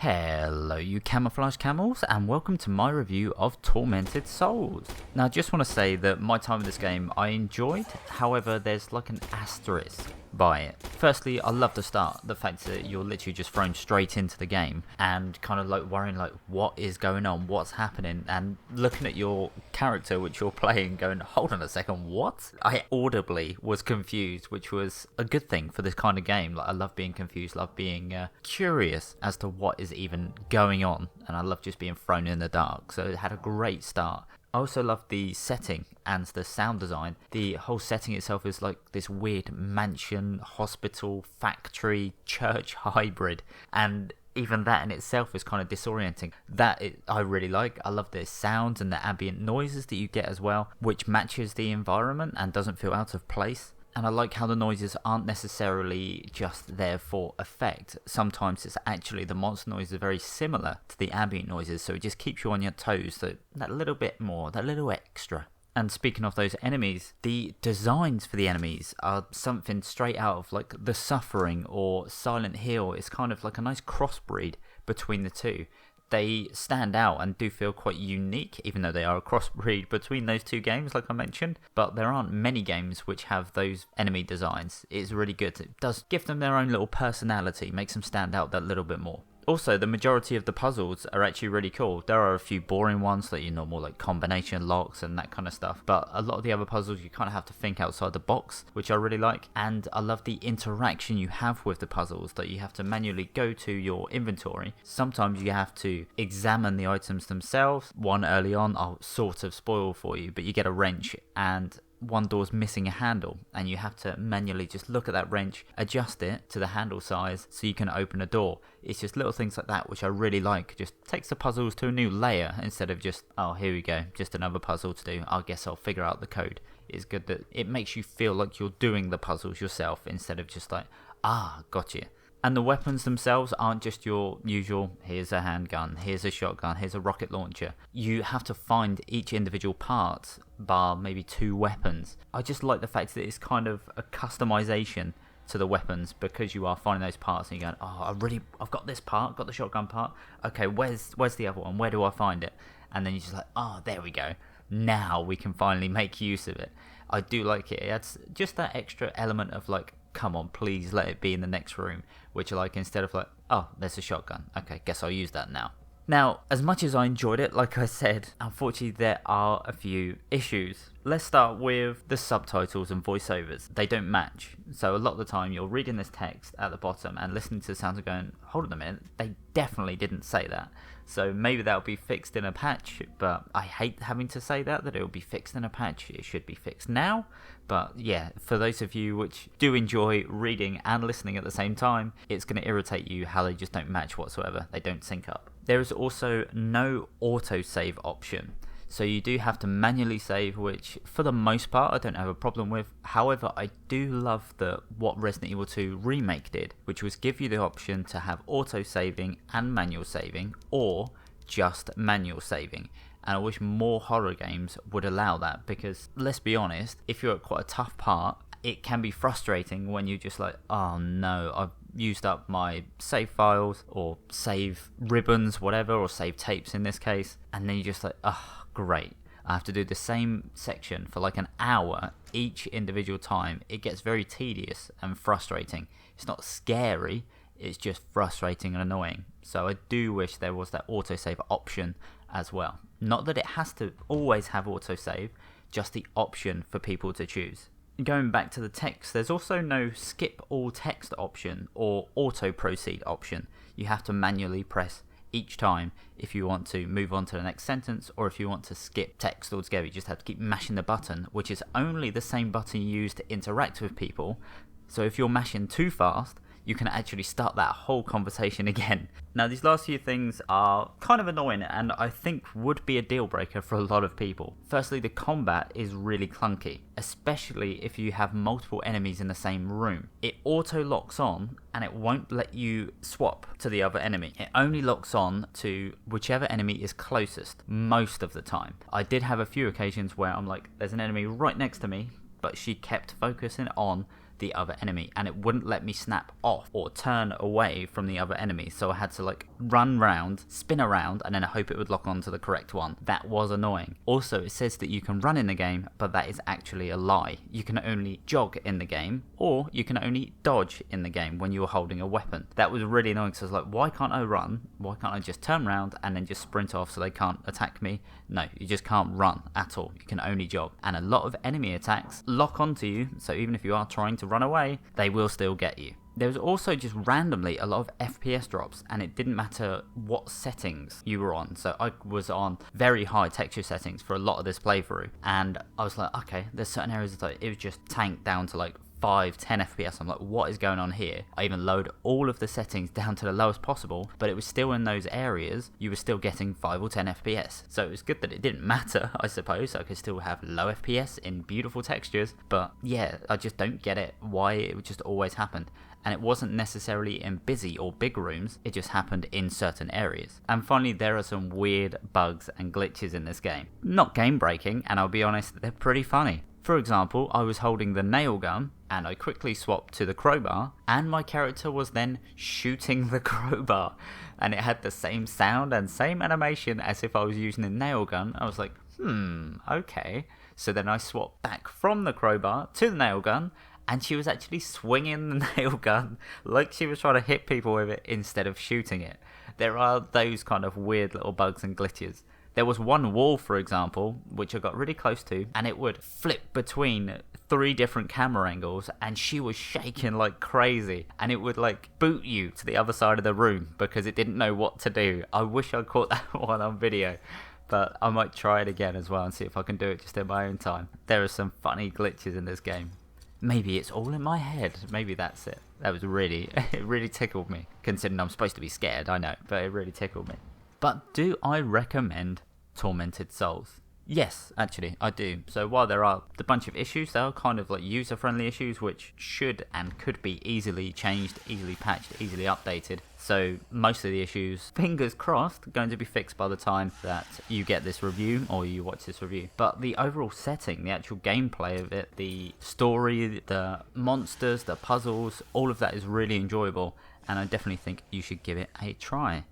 Hello you camouflage camels, and welcome to my review of Tormented Souls. Now I just want to say that my time with this game I enjoyed, however there's like an asterisk by it. Firstly, I love the start, the fact that you're literally just thrown straight into the game and kind of like worrying like what is going on, what's happening, and looking at your character which you're playing going, hold on a second, what? I audibly was confused, which was a good thing for this kind of game. Like I love being confused, love being curious as to what is even going on, and I love just being thrown in the dark. So it had a great start. I also love the setting and the sound design. The whole setting itself is like this weird mansion, hospital, factory, church hybrid, and even that in itself is kind of disorienting. I really like. I love the sounds and the ambient noises that you get as well, which matches the environment and doesn't feel out of place. And I like how the noises aren't necessarily just there for effect. Sometimes it's actually the monster noises are very similar to the ambient noises, so it just keeps you on your toes, so that little bit more, that little extra. And speaking of those enemies, the designs for the enemies are something straight out of like The Suffering or Silent Hill. It's kind of like a nice crossbreed between the two. They stand out and do feel quite unique, even though they are a crossbreed between those two games, like I mentioned. But there aren't many games which have those enemy designs. It's really good. It does give them their own little personality, makes them stand out that little bit more. Also, the majority of the puzzles are actually really cool. There are a few boring ones, like your normal like combination locks and that kind of stuff. But a lot of the other puzzles, you kind of have to think outside the box, which I really like. And I love the interaction you have with the puzzles, that you have to manually go to your inventory. Sometimes you have to examine the items themselves. One early on, I'll sort of spoil for you, but you get a wrench and one door's missing a handle, and you have to manually just look at that wrench, adjust it to the handle size so you can open a door. It's just little things like that which I really like. Just takes the puzzles to a new layer instead of just, oh, here we go, just another puzzle to do, I guess I'll figure out the code. It's good that it makes you feel like you're doing the puzzles yourself instead of just like, gotcha. And the weapons themselves aren't just your usual, here's a handgun, here's a shotgun, here's a rocket launcher. You have to find each individual part, bar maybe 2 weapons. I just like the fact that it's kind of a customization to the weapons, because you are finding those parts and you're going, I've got this part, got the shotgun part. Okay, where's the other one? Where do I find it? And then you're just like, there we go. Now we can finally make use of it. I do like it. It adds just that extra element of like, come on, please let it be in the next room, which I like, instead of like, there's a shotgun, okay, guess I'll use that now. Now, as much as I enjoyed it, like I said, unfortunately there are a few issues. Let's start with the subtitles and voiceovers. They don't match. So a lot of the time you're reading this text at the bottom and listening to the sounds and going, hold on a minute, they definitely didn't say that. So maybe that'll be fixed in a patch, but I hate having to say that it'll be fixed in a patch. It should be fixed now. But yeah, for those of you which do enjoy reading and listening at the same time, it's going to irritate you how they just don't match whatsoever. They don't sync up. There is also no autosave option. So you do have to manually save, which for the most part I don't have a problem with. However, I do love what Resident Evil 2 Remake did, which was give you the option to have auto saving and manual saving, or just manual saving. And I wish more horror games would allow that, because let's be honest, if you're at quite a tough part, it can be frustrating when you're just like, oh no, I've used up my save files or save ribbons, whatever, or save tapes in this case, and then you're just like, great, I have to do the same section for like an hour each individual time. It gets very tedious and frustrating. It's not scary, it's just frustrating and annoying. So I do wish there was that autosave option as well. Not that it has to always have autosave, just the option for people to choose. Going back to the text, there's also no skip all text option or auto proceed option. You have to manually press each time if you want to move on to the next sentence, or if you want to skip text altogether. You just have to keep mashing the button, which is only the same button you use to interact with people. So if you're mashing too fast, you can actually start that whole conversation again. Now, these last few things are kind of annoying, and I think would be a deal breaker for a lot of people. Firstly, the combat is really clunky, especially if you have multiple enemies in the same room. It auto locks on and it won't let you swap to the other enemy. It only locks on to whichever enemy is closest most of the time. I did have a few occasions where I'm like, there's an enemy right next to me, but she kept focusing on the other enemy, and it wouldn't let me snap off or turn away from the other enemy, so I had to like run round, spin around, and then I hope it would lock onto the correct one. That was annoying. Also, it says that you can run in the game, but that is actually a lie. You can only jog in the game, or you can only dodge in the game when you're holding a weapon. That was really annoying, because I was like, why can't I run? Why can't I just turn around and then just sprint off so they can't attack me? No, you just can't run at all. You can only jog. And a lot of enemy attacks lock onto you, so even if you are trying to run away, they will still get you. There was also just randomly a lot of FPS drops, and it didn't matter what settings you were on. So I was on very high texture settings for a lot of this playthrough, and I was like, okay, there's certain areas that it was just tanked down to like 5, 10 FPS. I'm like, what is going on here? I even load all of the settings down to the lowest possible, but it was still in those areas, you were still getting 5 or 10 FPS. So it was good that it didn't matter, I suppose. I could still have low FPS in beautiful textures, but yeah, I just don't get it, why it just always happened. And it wasn't necessarily in busy or big rooms, it just happened in certain areas. And finally, there are some weird bugs and glitches in this game. Not game breaking, and I'll be honest, they're pretty funny. For example, I was holding the nail gun, and I quickly swapped to the crowbar, and my character was then shooting the crowbar, and it had the same sound and same animation as if I was using a nail gun. I was like, okay. So then I swapped back from the crowbar to the nail gun, and she was actually swinging the nail gun like she was trying to hit people with it instead of shooting it. There are those kind of weird little bugs and glitches. There was one wall, for example, which I got really close to, and it would flip between 3 different camera angles, and she was shaking like crazy, and it would like boot you to the other side of the room because it didn't know what to do. I wish I caught that one on video, but I might try it again as well and see if I can do it just in my own time. There are some funny glitches in this game. Maybe it's all in my head. Maybe that's it. That was really, it really tickled me, considering I'm supposed to be scared, I know, but it really tickled me. But do I recommend Tormented Souls? Yes, actually, I do. So while there are a bunch of issues, there are kind of like user-friendly issues which should and could be easily changed, easily patched, easily updated. So most of the issues, fingers crossed, going to be fixed by the time that you get this review or you watch this review. But the overall setting, the actual gameplay of it, the story, the monsters, the puzzles, all of that is really enjoyable, and I definitely think you should give it a try.